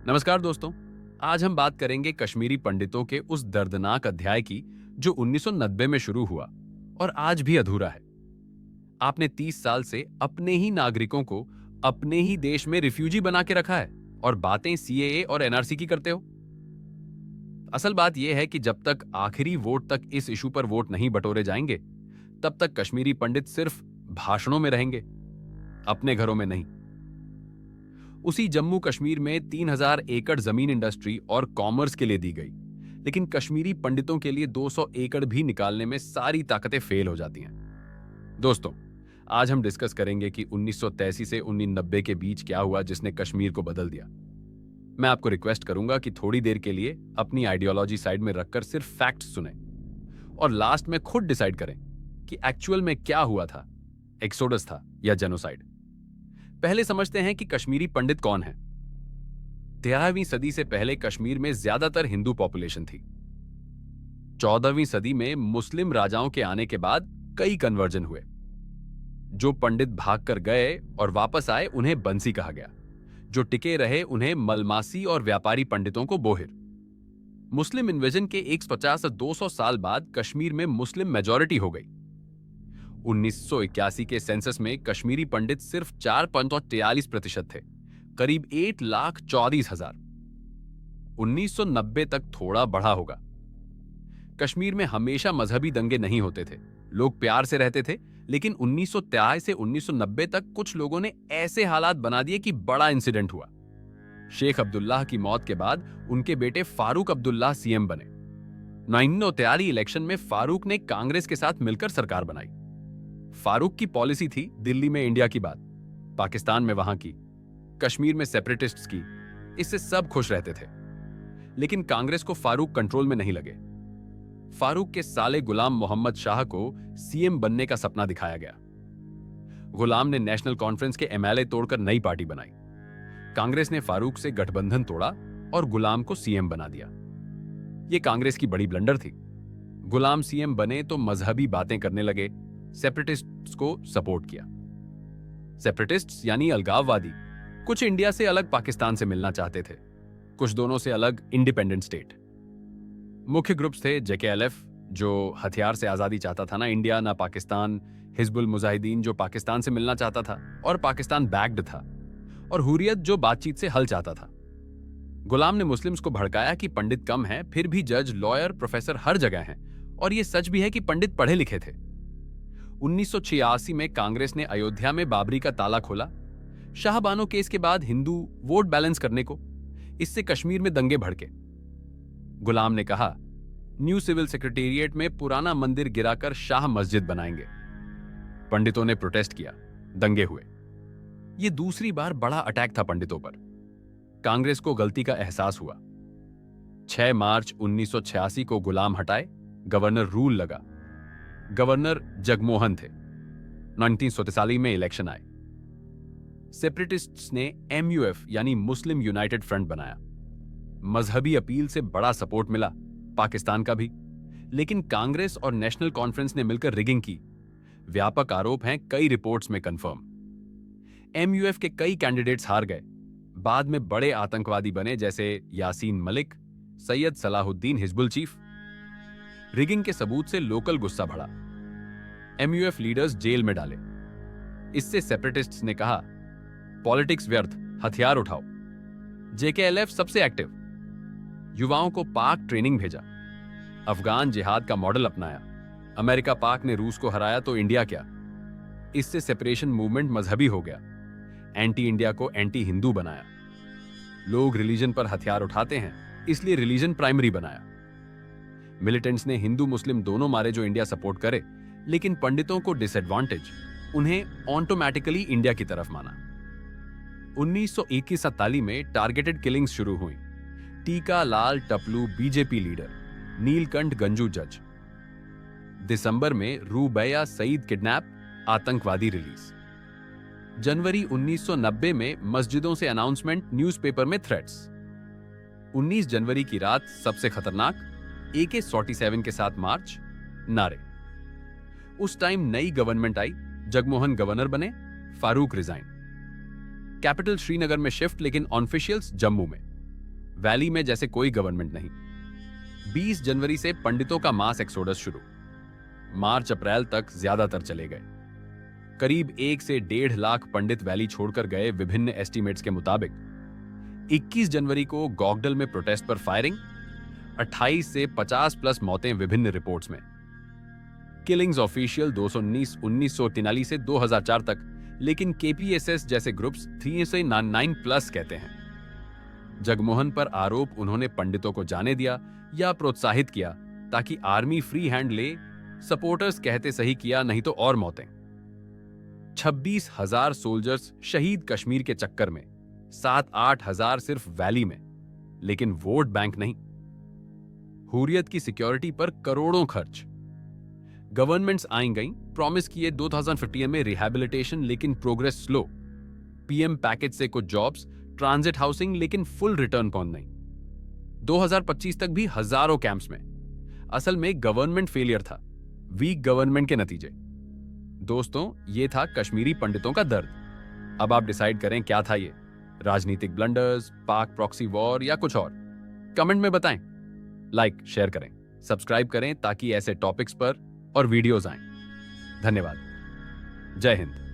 नमस्कार दोस्तों। आज हम बात करेंगे कश्मीरी पंडितों के उस दर्दनाक अध्याय की जो 1990 में शुरू हुआ और आज भी अधूरा है। आपने 30 साल से अपने ही नागरिकों को अपने ही देश में रिफ्यूजी बना के रखा है और बातें सीएए और एनआरसी की करते हो। असल बात यह है कि जब तक आखिरी वोट तक इस इशू पर वोट नहीं बटोरे जाएंगे, तब तक कश्मीरी पंडित सिर्फ भाषणों में रहेंगे, अपने घरों में नहीं। उसी जम्मू कश्मीर में 3000 एकड़ जमीन इंडस्ट्री और कॉमर्स के लिए दी गई, लेकिन कश्मीरी पंडितों के लिए 200 एकड़ भी निकालने में सारी ताकतें फेल हो जाती हैं। दोस्तों, आज हम डिस्कस करेंगे कि 1983 से 1990 के बीच क्या हुआ जिसने कश्मीर को बदल दिया। मैं आपको रिक्वेस्ट करूंगा कि थोड़ी देर के लिए अपनी आइडियोलॉजी साइड में रखकर सिर्फ फैक्ट्स सुने और लास्ट में खुद डिसाइड करें कि एक्चुअल में क्या हुआ था, एक्सोडस था या जेनोसाइड। पहले समझते हैं कि कश्मीरी पंडित कौन है। 13वीं सदी से पहले कश्मीर में ज्यादातर हिंदू पॉपुलेशन थी। 14वीं सदी में मुस्लिम राजाओं के आने के बाद कई कन्वर्जन हुए। जो पंडित भागकर गए और वापस आए उन्हें बंसी कहा गया, जो टिके रहे उन्हें मलमासी और व्यापारी पंडितों को बोहिर। मुस्लिम इन्वेजन के 150 से 200 साल बाद कश्मीर में मुस्लिम मेजॉरिटी हो गई। 1981 के सेंसस में कश्मीरी पंडित सिर्फ 4.43% थे, करीब 1,40,000। 1990 तक थोड़ा बढ़ा होगा। कश्मीर में हमेशा मजहबी दंगे नहीं होते थे, लोग प्यार से रहते थे, लेकिन 1983 से 1990 तक कुछ लोगों ने ऐसे हालात बना दिए कि बड़ा इंसिडेंट हुआ। शेख अब्दुल्लाह की मौत के बाद उनके बेटे फारूक अब्दुल्लाह सीएम बने। 1983 इलेक्शन में फारूक ने कांग्रेस के साथ मिलकर सरकार बनाई। फारूक की पॉलिसी थी दिल्ली में इंडिया की बात, पाकिस्तान में वहां की, कश्मीर में सेपरेटिस्ट्स की। इससे सब खुश रहते थे, लेकिन कांग्रेस को फारूक कंट्रोल में नहीं लगे। फारूक के साले गुलाम मोहम्मद शाह को सीएम बनने का सपना दिखाया गया। गुलाम ने नेशनल कॉन्फ्रेंस के एमएलए तोड़कर नई पार्टी बनाई। कांग्रेस ने फारूक से गठबंधन तोड़ा और गुलाम को सीएम बना दिया। यह कांग्रेस की बड़ी ब्लंडर थी। गुलाम सीएम बने तो मजहबी बातें करने लगे, सेपरेटिस्ट्स को सपोर्ट किया। सेपरेटिस्ट्स यानी अलगाववादी, कुछ इंडिया से अलग पाकिस्तान से मिलना चाहते थे, कुछ दोनों से अलग इंडिपेंडेंट स्टेट। मुख्य ग्रुप्स थे जेकेएलएफ, जो हथियार से आजादी चाहता था, ना इंडिया ना पाकिस्तान, हिजबुल मुजाहिदीन जो पाकिस्तान से मिलना चाहता था और पाकिस्तान बैक्ड था, और हुर्रियत जो बातचीत से हल चाहता था। गुलाम ने मुस्लिम्स को भड़काया कि पंडित कम हैं, फिर भी जज, लॉयर, प्रोफेसर हर जगह हैं, और यह सच भी है कि पंडित पढ़े लिखे थे। 1986 में कांग्रेस ने अयोध्या में बाबरी का ताला खोला, शाहबानो केस के बाद हिंदू वोट बैलेंस करने को। इससे कश्मीर में दंगे भड़के। गुलाम ने कहा, न्यू सिविल सेक्रेटेरिएट में पुराना मंदिर गिराकर शाह मस्जिद बनाएंगे। पंडितों ने प्रोटेस्ट किया, दंगे हुए। यह दूसरी बार बड़ा अटैक था पंडितों पर। कांग्रेस को गलती का एहसास हुआ। 6 मार्च 1986 को गुलाम हटाए, गवर्नर रूल लगा। गवर्नर जगमोहन थे। 1947 में इलेक्शन आए। सेपरेटिस्ट्स ने एमयूएफ यानी मुस्लिम यूनाइटेड फ्रंट बनाया। मजहबी अपील से बड़ा सपोर्ट मिला, पाकिस्तान का भी, लेकिन कांग्रेस और नेशनल कॉन्फ्रेंस ने मिलकर रिगिंग की। व्यापक आरोप हैं, कई रिपोर्ट्स में कंफर्म। एमयूएफ के कई कैंडिडेट्स हार गए, बाद में बड़े आतंकवादी बने, जैसे यासीन मलिक, सैयद सलाहुद्दीन हिजबुल चीफ। रिगिंग के सबूत से लोकल गुस्सा बढ़ा, एमयूएफ लीडर्स जेल में डाले। इससे सेपरेटिस्ट्स ने कहा, पॉलिटिक्स व्यर्थ, हथियार उठाओ। जेकेएलएफ सबसे एक्टिव, युवाओं को पाक ट्रेनिंग भेजा, अफगान जिहाद का मॉडल अपनाया। अमेरिका पाक ने रूस को हराया तो इंडिया क्या। इससे सेपरेशन मूवमेंट मजहबी हो गया, एंटी इंडिया को एंटी हिंदू बनाया। लोग रिलीजन पर हथियार उठाते हैं, इसलिए रिलीजन प्राइमरी बनाया। मिलिटेंट्स ने हिंदू मुस्लिम दोनों मारे जो इंडिया सपोर्ट करे, लेकिन पंडितों को डिसएडवांटेज, उन्हें ऑटोमेटिकली इंडिया की तरफ माना। 1941-42 में टारगेटेड किलिंग्स शुरू हुई। टीका लाल टपलू बीजेपी लीडर, नीलकंठ गंजू जज। दिसंबर में रूबैया सईद किडनैप, आतंकवादी रिलीज। जनवरी 1990 में मस्जिदों से अनाउंसमेंट, न्यूज़पेपर में थ्रेट्स। 19 जनवरी की रात सबसे खतरनाक, AK-47 के साथ मार्च, नारे। उस टाइम नई गवर्नमेंट आई, जगमोहन गवर्नर बने, फारूक रिजाइन। कैपिटल श्रीनगर में शिफ्ट, लेकिन ऑफिशियल्स जम्मू में। वैली में जैसे कोई गवर्नमेंट नहीं। 20 जनवरी से पंडितों का मास एक्सोडस शुरू। मार्च अप्रैल तक ज्यादातर चले गए। करीब 1 से 1.5 लाख पंडित वैली छोड़कर गए। विभिन्न एस्टीमेट्स के मुताबिक 21 जनवरी को गॉगडल में प्रोटेस्ट पर फायरिंग, 28 से 50 प्लस मौतें विभिन्न रिपोर्ट्स में। किलिंग्स ऑफिशियल 219 1943 से 2004 तक, लेकिन केपीएसएस जैसे ग्रुप्स 399 प्लस कहते हैं। जगमोहन पर आरोप, उन्होंने पंडितों को जाने दिया या प्रोत्साहित किया ताकि आर्मी फ्री हैंड ले। सपोर्टर्स कहते सही किया, नहीं तो और मौतें। 26,000 सोल्जर्स शहीद कश्मीर के चक्कर में, 7-8 हजार सिर्फ वैली में, लेकिन वोट बैंक नहीं। हुर्रियत की सिक्योरिटी पर करोड़ों खर्च। गवर्नमेंट्स आई गई, प्रॉमिस किए 2015 में रिहैबिलिटेशन, लेकिन प्रोग्रेस स्लो। पीएम पैकेज से कुछ जॉब्स, ट्रांजिट हाउसिंग, लेकिन फुल रिटर्न पॉइंट नहीं। 2025 तक भी हजारों कैंप्स में। असल में गवर्नमेंट फेलियर था, वीक गवर्नमेंट के नतीजे। दोस्तों, ये था कश्मीरी पंडितों का दर्द। अब आप डिसाइड करें क्या था ये, राजनीतिक ब्लंडर्स, पाक प्रॉक्सी वॉर या कुछ और। कमेंट में बताएं। लाइक शेयर करें, सब्सक्राइब करें ताकि ऐसे टॉपिक्स पर और वीडियोस आएं। धन्यवाद। जय हिंद।